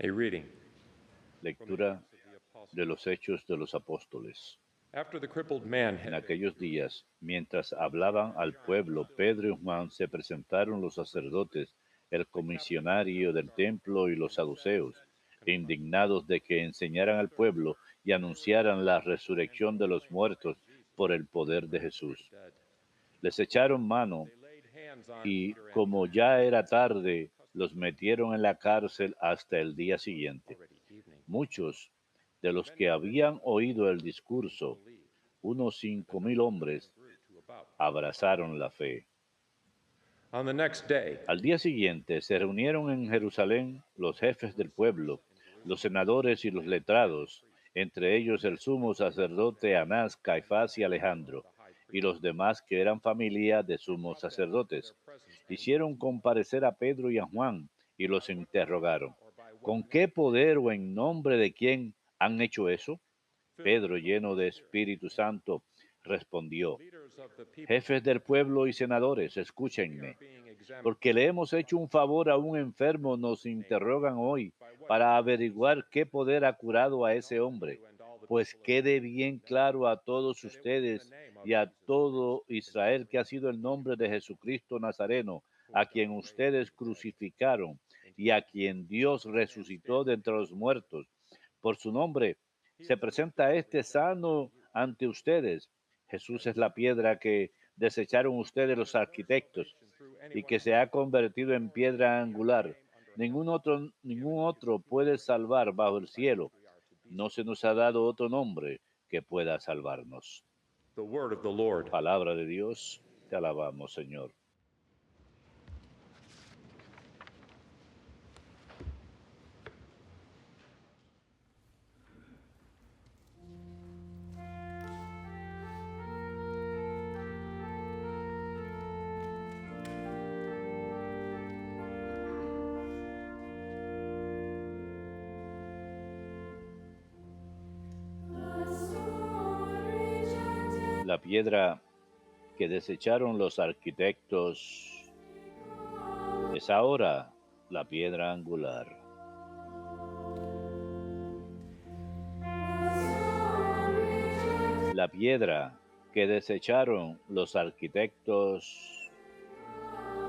A reading from the Lectura Acts of the de Apostles. los Hechos de los Apóstoles. After the crippled man En had been aquellos healed, días, mientras hablaban al John was pueblo, still in Pedro y prison. Juan, se presentaron los sacerdotes, el The captain of the comisionario temple del guard templo y los and the saduceos, Sadducees confronted him. indignados de que enseñaran al Brothers, pueblo y we heard anunciaran la and resurrección de los proclaimed the muertos same Jesus por el who poder was de raised from the Jesús. dead. Les echaron mano They laid hands on y, Peter and como John ya era and put tarde, them in los custody. metieron en la cárcel hasta el día It was siguiente. already evening. Muchos de los Many que of the habían oído el Jews discurso, believed, unos and the 5,000 number of them hombres, grew to about 3,000. abrazaron la fe. On the next day, Al día siguiente se reunieron en Jerusalén los jefes del pueblo, los senadores y los letrados, entre ellos el sumo sacerdote Anás, Caifás y Alejandro, y los demás que eran familia de sumos sacerdotes. Hicieron comparecer a Pedro y a Juan y los interrogaron. ¿Con qué poder o en nombre de quién han hecho eso? Pedro, lleno de Espíritu Santo, respondió: Jefes del pueblo y senadores, escúchenme. Porque le hemos hecho un favor a un enfermo, nos interrogan hoy para averiguar qué poder ha curado a ese hombre. Pues quede bien claro a todos ustedes y a todo Israel que ha sido el nombre de Jesucristo Nazareno, a quien ustedes crucificaron y a quien Dios resucitó de entre los muertos. Por su nombre se presenta este sano ante ustedes. Jesús es la piedra que desecharon ustedes los arquitectos y que se ha convertido en piedra angular. Ningún otro puede salvar bajo el cielo. No se nos ha dado otro nombre que pueda salvarnos. The word of the Lord. Palabra de Dios, te alabamos, Señor. La piedra que desecharon los arquitectos es ahora la piedra angular. La piedra que desecharon los arquitectos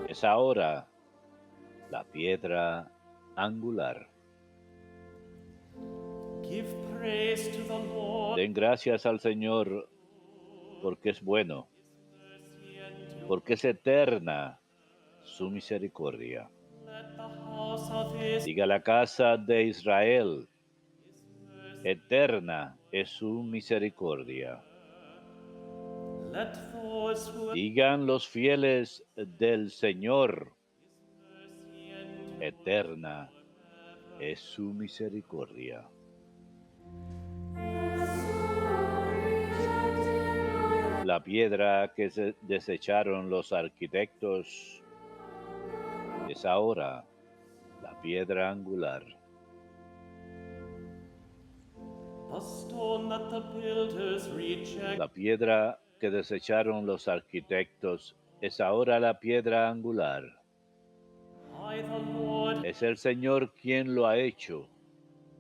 es ahora la piedra angular. Give praise to the Lord. Den gracias al Señor porque es bueno, porque es eterna su misericordia. Let the house of Israel Diga la casa de Israel, eterna es su misericordia. let those who Digan los fieles del Señor, eterna es su misericordia. La piedra que desecharon los arquitectos es ahora la piedra angular. the stone that the builders reject. La piedra que desecharon los arquitectos es ahora la piedra angular. I, the Lord, Es el Señor quien lo ha hecho.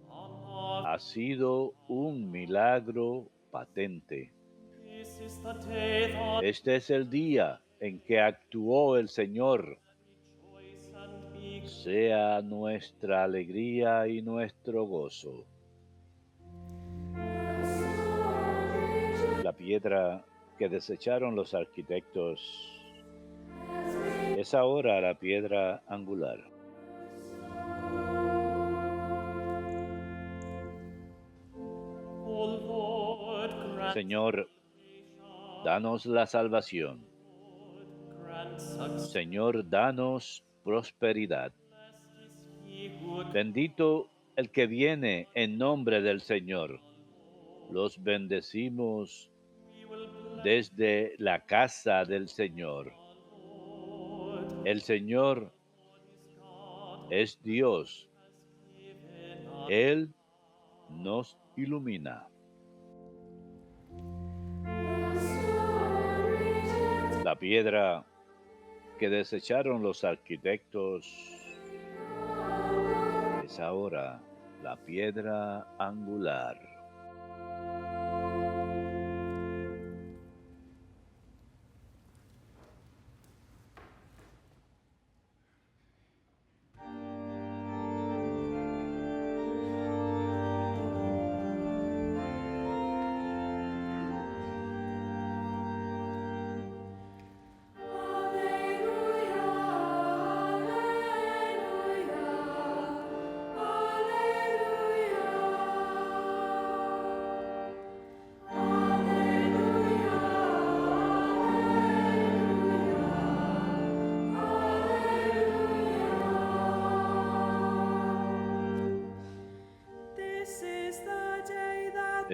honor. Ha sido un milagro patente. This is the day that Este es el día en que actuó el Señor. rejoice and be Sea nuestra alegría y nuestro gozo. La piedra que desecharon los arquitectos es ahora la piedra angular. O Lord, grant, Señor, danos la salvación. grant success. Señor, danos prosperidad. He who Bendito el que viene en nombre del Señor. Los bendecimos we will bless desde la casa del Señor. Lord. El Señor es Dios. Él nos ilumina. La piedra que desecharon los arquitectos es es ahora la piedra angular.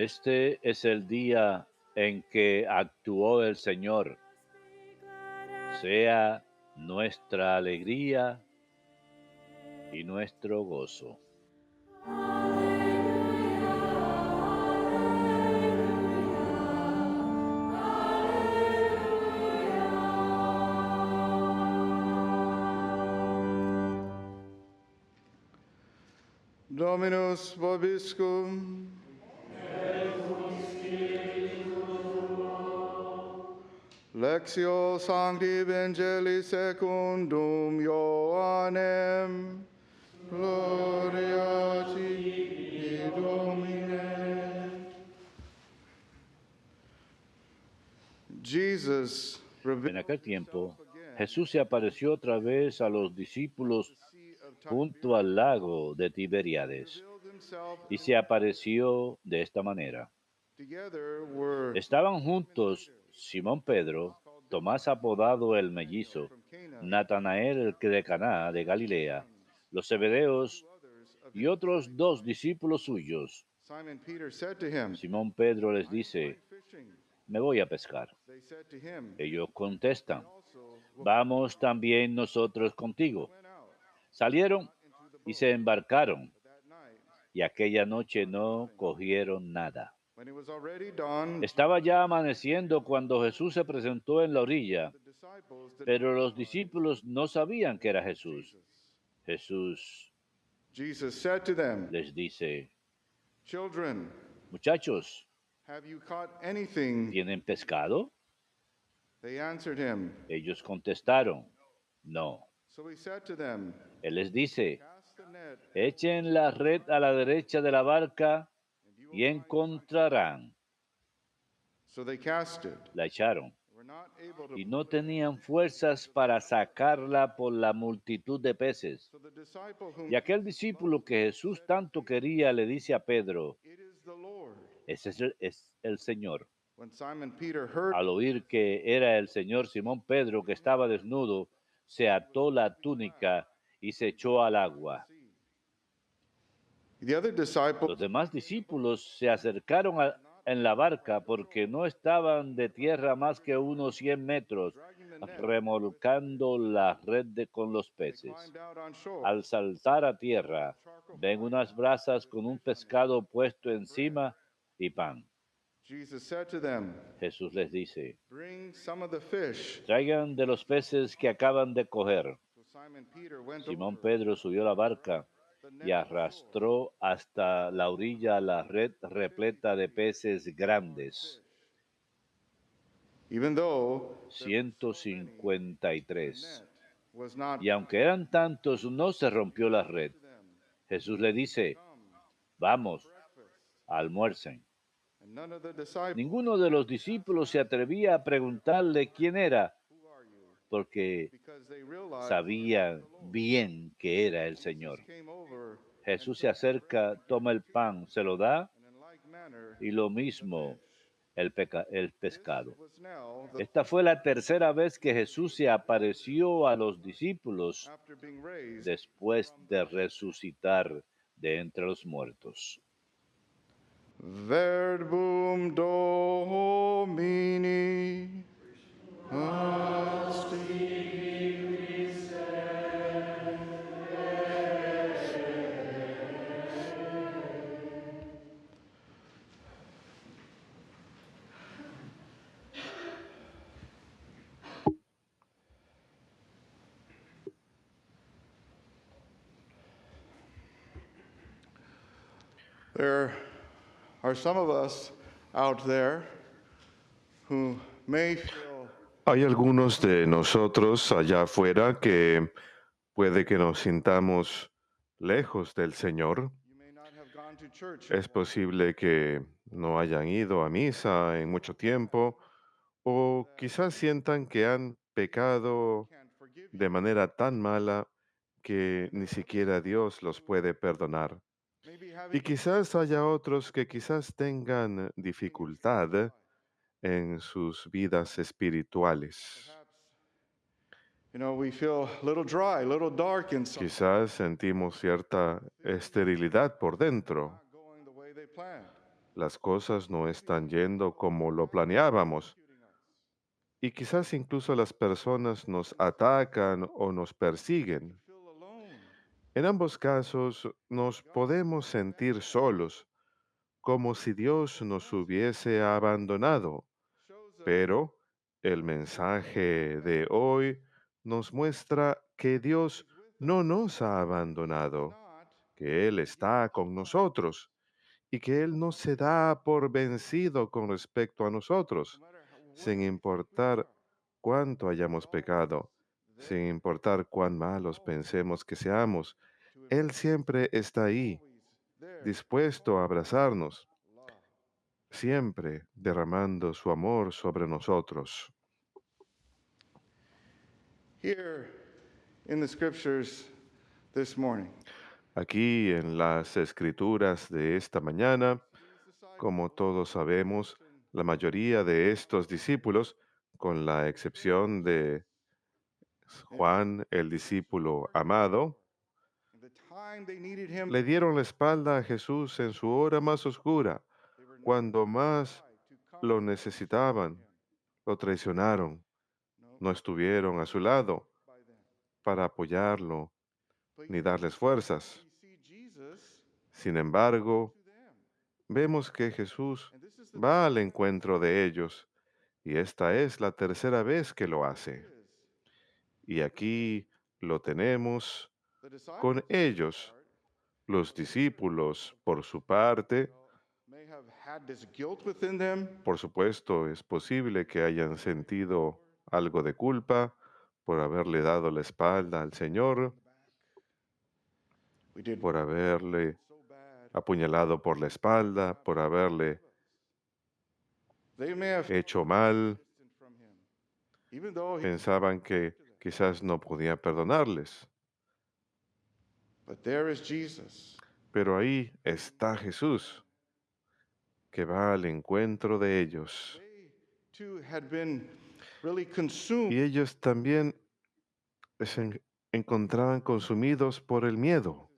Este es el día en que actuó el Señor. Sea nuestra alegría y nuestro gozo. Dominus vobiscum. Lectio Sancti Evangelii secundum Ioannem. Gloria a ti, Domine. Jesus En aquel tiempo, Jesús se apareció otra vez a los discípulos junto al lago de Tiberíades y se apareció de esta manera. Together were Estaban juntos Simón Pedro, Tomás apodado el mellizo, Natanael el que de Caná de Galilea, los Zebedeos y otros dos discípulos suyos. Simon Peter said to him, Simón Pedro les dice, fishing. me voy a pescar. They said to him, Ellos contestan, also vamos también nosotros contigo. went out Salieron y se embarcaron, that night. y aquella noche no cogieron nada. When it was already dawn, Estaba ya amaneciendo cuando Jesús se presentó en la orilla, the disciples did pero los discípulos no sabían que era Jesús. Jesús Jesus said to them, les dice, children, muchachos, have you caught anything? ¿tienen pescado? They answered him. Ellos contestaron, no. So he said to them, Él les dice, cast the net, echen la red a la derecha de la barca and you will y encontrarán. So they cast it. La echaron Were not able to y no tenían fuerzas para sacarla por la multitud de peces. So the disciple whom Y aquel discípulo que Jesús tanto quería le dice a Pedro, it is the Lord. ese es el Señor. When Simon Peter heard Al oír que era el Señor, Simón Pedro, que estaba desnudo, se ató la túnica y se echó al agua. the other disciple Los demás discípulos se acercaron en la barca porque no estaban de tierra más que unos 100 metros, remolcando la red con los peces. climbed out on shore. Al saltar a tierra, ven unas brasas con un pescado puesto encima y pan. Jesus said to them, Jesús les dice, bring some of the fish. traigan de los peces que acaban de coger. So Simon Peter went Simón over Pedro subió a la barca the net y arrastró hasta la orilla la red repleta de peces grandes, even though 153. was not Y aunque eran tantos, no se rompió la red. Jesús le dice, vamos, almuercen. and none of the disciples Ninguno de los discípulos se atrevía a preguntarle quién era, porque because they realized sabían bien que era el Señor. came over Jesús se acerca, toma el pan, se lo da, and in like manner y lo mismo el pescado. was now the, Esta fue la tercera vez que Jesús se apareció a los discípulos after being raised después de resucitar de entre los muertos. Verbum Domini There are some of us out there who may feel Hay algunos de nosotros allá afuera que puede que nos sintamos lejos del Señor. you may not have gone to church in a Es posible que no hayan ido a misa en mucho tiempo o quizás sientan que han pecado can't forgive you. de manera tan mala que ni siquiera Dios los puede perdonar. Maybe having Y quizás haya otros que quizás tengan dificultad en sus vidas espirituales. we feel a little dry, a little dark inside. Quizás sentimos cierta esterilidad por dentro. Not going the way they planned. Las cosas no están yendo como lo planeábamos. Y quizás incluso las personas nos atacan o nos persiguen. Feel alone. En ambos casos nos podemos sentir solos, como si Dios nos hubiese abandonado. Shows us Pero el mensaje de hoy nos muestra que Dios no nos ha abandonado, not, que Él está con nosotros y que Él no se da por vencido con respecto a nosotros, no matter what sin importar cuánto hayamos pecado, sin importar cuán malos pensemos que seamos. Él siempre está ahí, there, dispuesto a abrazarnos, love. siempre derramando su amor sobre nosotros. Here in the scriptures this morning, Aquí en las escrituras de esta mañana, como todos sabemos, la mayoría de estos discípulos, con la excepción de Juan, el discípulo amado, the time they needed him, le dieron la espalda a Jesús en su hora más oscura, they were not cuando más to come lo necesitaban, lo traicionaron, no estuvieron a su lado by them. para apoyarlo But ni yet darles fuerzas. we see Jesus Sin embargo, to them. vemos que Jesús And this is the va al encuentro de ellos, y esta es la tercera vez que lo hace. Y aquí lo tenemos the disciples con ellos. Los discípulos, por su parte, may have had this guilt within them, por supuesto, es posible que hayan sentido algo de culpa por haberle dado la espalda al Señor, we did por haberle so bad. apuñalado por la espalda, por haberle They may have hecho mal. distant from him, even though he, Pensaban que quizás no podía perdonarles. but there is Jesus. Pero ahí está Jesús, que va al encuentro de ellos. They too had been really consumed Y ellos también encontraban consumidos por el miedo.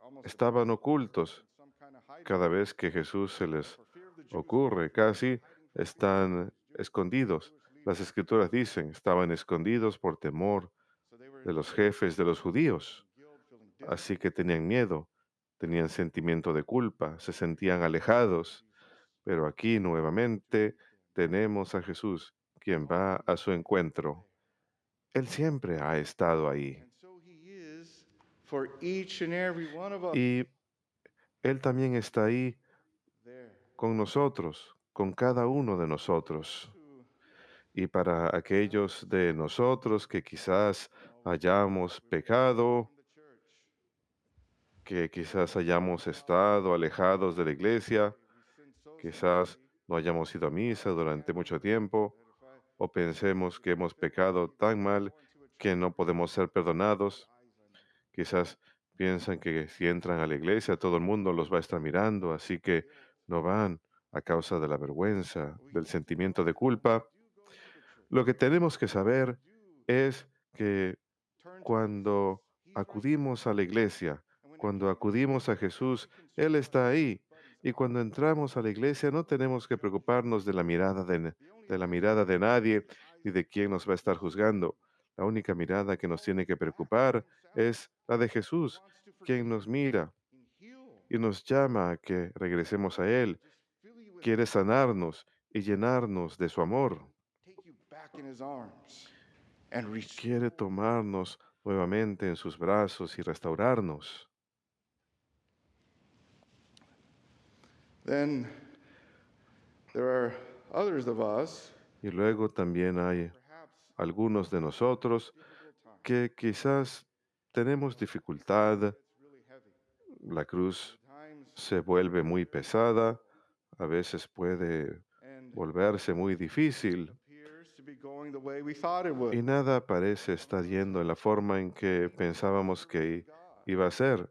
almost Estaban ocultos. some kind of hiding Cada vez que Jesús se les for fear of the Jews. ocurre, casi están escondidos. Las escrituras dicen, estaban escondidos por temor So they were de los jefes de los judíos. guilt, feeling distant. Así que tenían miedo, tenían sentimiento de culpa, se sentían alejados. Pero aquí nuevamente tenemos a Jesús, quien va a su encuentro. Él siempre ha estado ahí. And so he is for each and every one of us Y Él también está ahí there. con nosotros, con cada uno de nosotros. To Y para aquellos de nosotros que quizás hayamos pecado, the church, que quizás hayamos estado alejados de la iglesia, we sin so quizás no hayamos ido a misa durante mucho tiempo, o pensemos que hemos pecado tan mal que no podemos ser perdonados. Quizás piensan que si entran a la iglesia todo el mundo los va a estar mirando, así que no van a causa de la vergüenza, del sentimiento de culpa. Lo que tenemos que saber es que cuando acudimos a la iglesia, cuando acudimos a Jesús, Él está ahí. Y cuando entramos a la iglesia no tenemos que preocuparnos de la mirada de la mirada de nadie y de quién nos va a estar juzgando. La única mirada que nos tiene que preocupar es la de Jesús, quien nos mira y nos llama a que regresemos a Él. Quiere sanarnos y llenarnos de su amor. take you back in his arms and reach. Quiere tomarnos nuevamente en sus brazos y restaurarnos. then there are others of us, Y luego también hay algunos de nosotros que quizás tenemos dificultad, la cruz se vuelve muy pesada, a veces puede and volverse muy difícil appears to be going the way we thought it would. y nada parece estar yendo en la forma en que pensábamos que iba a ser.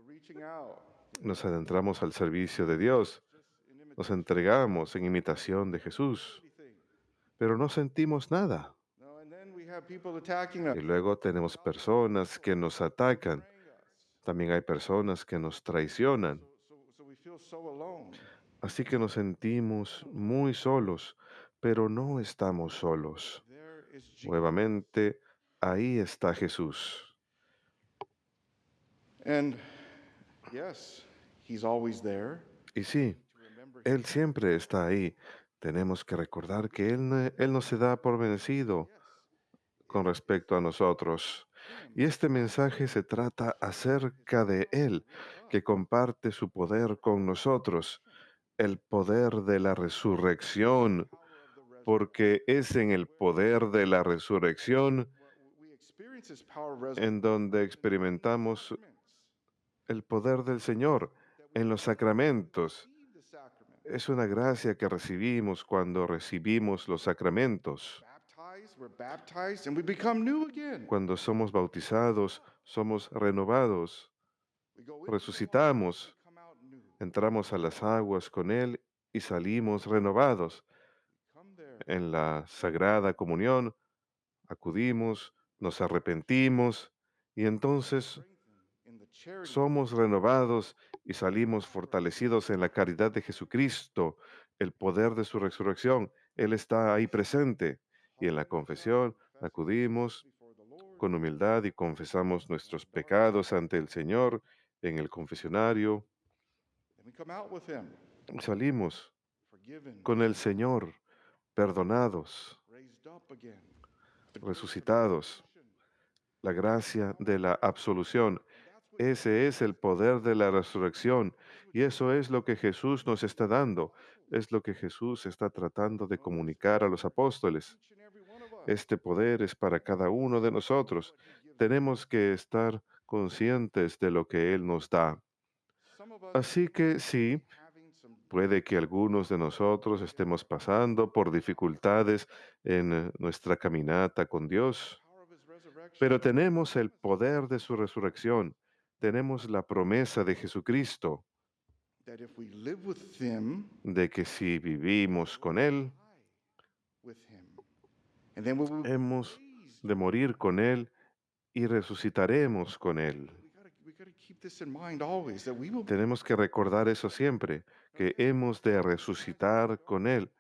Reaching out, Nos adentramos al servicio de Dios, nos entregamos en imitación de Jesús, pero no sentimos nada. no, and then we have people attacking us, Y luego tenemos personas que nos atacan. También hay personas que nos traicionan. so we feel so alone. Así que nos sentimos muy solos, pero no estamos solos. There is Jesus. Nuevamente, ahí está Jesús. And yes, he's always there. Y sí, Él siempre está ahí. Tenemos que recordar que Él no se da por vencido con respecto a nosotros. Y este mensaje se trata acerca de Él, que comparte su poder con nosotros, el poder de la resurrección, porque es en el poder de la resurrección We experience his power of en donde experimentamos el poder del Señor en los sacramentos. the sacrament. Es una gracia que recibimos cuando recibimos los sacramentos. We're baptized and we become new again. Cuando somos bautizados, somos renovados, We go into resucitamos, come out new. entramos a las aguas con Él y salimos renovados. Come there. En la Sagrada Comunión acudimos, nos arrepentimos y entonces In the charity somos renovados y salimos fortalecidos en la caridad de Jesucristo, el poder de su resurrección. Él está ahí presente. Y en la confesión acudimos before the Lord. con humildad y confesamos nuestros pecados ante el Señor en el confesionario. And we come out with him, Salimos forgiven, con el Señor, perdonados, raised up again. resucitados. La gracia de la absolución. Ese es el poder de la resurrección y eso es lo que Jesús nos está dando. Es lo que Jesús está tratando de comunicar a los apóstoles. Each and every one of us. Este poder es para cada uno de nosotros. Tenemos que estar conscientes de lo que Él nos da. Some of us Así que sí, having some puede que algunos de nosotros estemos pasando por dificultades en nuestra caminata con Dios, power of his resurrection. pero tenemos el poder de su resurrección. Tenemos la promesa de Jesucristo That if we live with him, de que si vivimos con Él, with him. And then we will hemos de morir con Él y resucitaremos con Él. we gotta keep this in mind always, that we will Tenemos que recordar eso siempre, que hemos de resucitar con Él,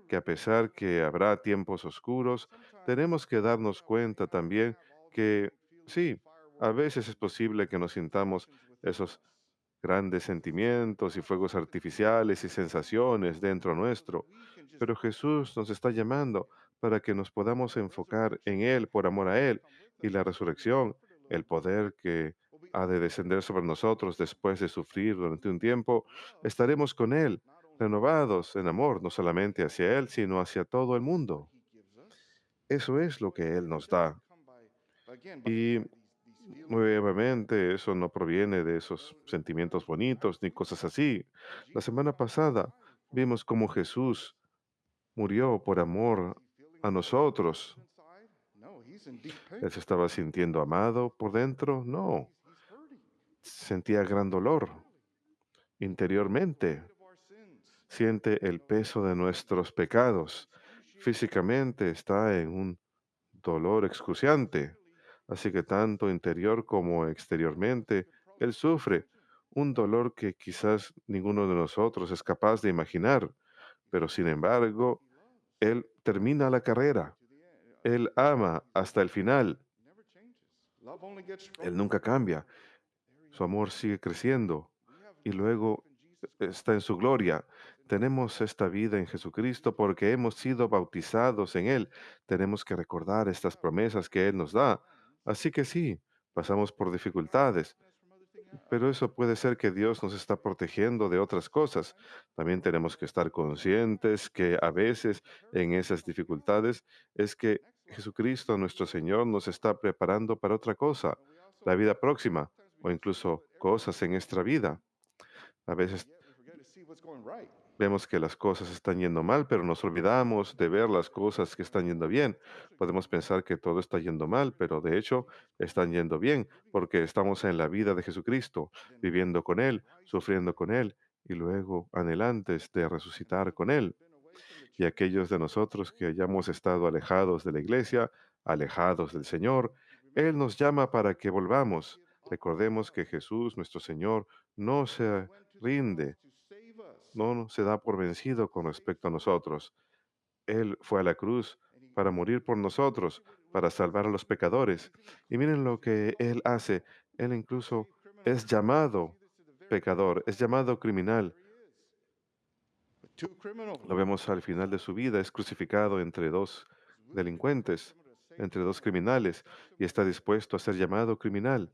que a pesar que habrá tiempos oscuros, tenemos que darnos cuenta también que sí, a veces es posible que nos sintamos esos grandes sentimientos y fuegos artificiales y sensaciones dentro nuestro, pero Jesús nos está llamando para que nos podamos enfocar en Él por amor a Él y la resurrección, el poder que ha de descender sobre nosotros después de sufrir durante un tiempo, estaremos con Él, renovados en amor, no solamente hacia Él, sino hacia todo el mundo. Eso es lo que Él nos da. Y nuevamente, eso no proviene de esos sentimientos bonitos ni cosas así. La semana pasada vimos cómo Jesús murió por amor a nosotros. no, he's in deep pain. ¿Él se estaba sintiendo amado por dentro? No. He's hurting Sentía gran dolor interiormente. of our sins. Siente el peso de nuestros pecados. Físicamente está en un dolor excruciante. Así que tanto interior como exteriormente, Él sufre un dolor que quizás ninguno de nosotros es capaz de imaginar. Pero sin embargo, Él termina la carrera. Él ama hasta el final. He never changes. Love only gets Él stronger. nunca cambia. Su amor sigue creciendo y luego está en su gloria. Tenemos esta vida en Jesucristo porque hemos sido bautizados en Él. Tenemos que recordar estas promesas que Él nos da. Así que sí, pasamos por dificultades, Pero eso puede ser que Dios nos está protegiendo de otras cosas. También tenemos que estar conscientes que a veces en esas dificultades es que Jesucristo, nuestro Señor, nos está preparando para otra cosa, la vida próxima o incluso cosas en nuestra vida. A veces vemos que las cosas están yendo mal, pero nos olvidamos de ver las cosas que están yendo bien. Podemos pensar que todo está yendo mal, pero de hecho están yendo bien, porque estamos en la vida de Jesucristo, viviendo con Él, sufriendo con Él y luego anhelantes de resucitar con Él. Y aquellos de nosotros que hayamos estado alejados de la iglesia, alejados del Señor, Él nos llama para que volvamos. Recordemos que Jesús, nuestro Señor, no se rinde, no se da por vencido con respecto a nosotros. Él fue a la cruz para morir por nosotros, para salvar a los pecadores. Y miren lo que Él hace. Él incluso es llamado pecador, es llamado criminal. Lo vemos al final de su vida, es crucificado entre dos delincuentes, entre dos criminales, y está dispuesto a ser llamado criminal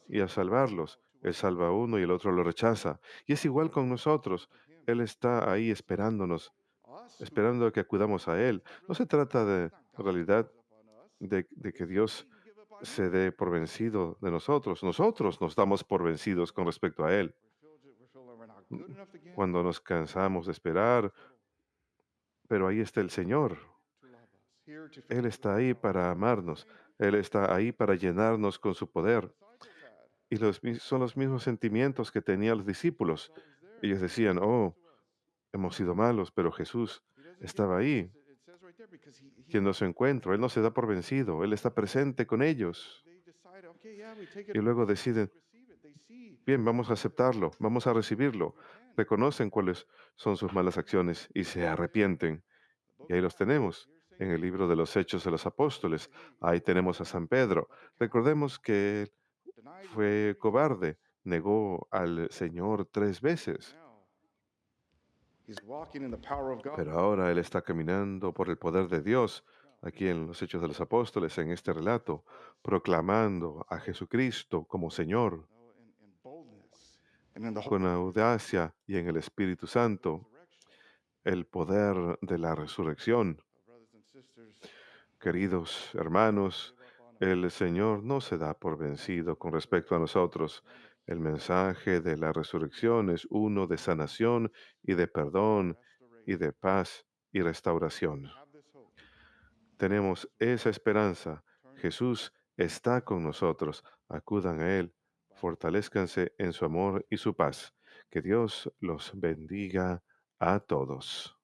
y a salvarlos. Él salva a uno y el otro lo rechaza. Y es igual con nosotros. Él está ahí esperándonos, esperando a que acudamos a Él. No se trata de, en realidad, de que Dios se dé por vencido de nosotros. Nosotros nos damos por vencidos con respecto a Él. Cuando nos cansamos de esperar, pero ahí está el Señor. Él está ahí para amarnos. Él está ahí para llenarnos con su poder. Y son los mismos sentimientos que tenían los discípulos. Ellos decían, oh, hemos sido malos, pero Jesús estaba ahí, yendo a su encuentro. Él no se da por vencido. Él está presente con ellos. Y luego deciden, bien, vamos a aceptarlo, vamos a recibirlo. Reconocen cuáles son sus malas acciones y se arrepienten. Y ahí los tenemos en el libro de los Hechos de los Apóstoles. Ahí tenemos a San Pedro. Recordemos que él fue cobarde, negó al Señor 3 veces. Pero ahora él está caminando por el poder de Dios, aquí en los Hechos de los Apóstoles, en este relato, proclamando a Jesucristo como Señor, con audacia y en el Espíritu Santo, el poder de la resurrección. Queridos hermanos, el Señor no se da por vencido con respecto a nosotros. El mensaje de la resurrección es uno de sanación y de perdón y de paz y restauración. Tenemos esa esperanza. Jesús está con nosotros. Acudan a Él. Fortalezcanse en su amor y su paz. Que Dios los bendiga a todos.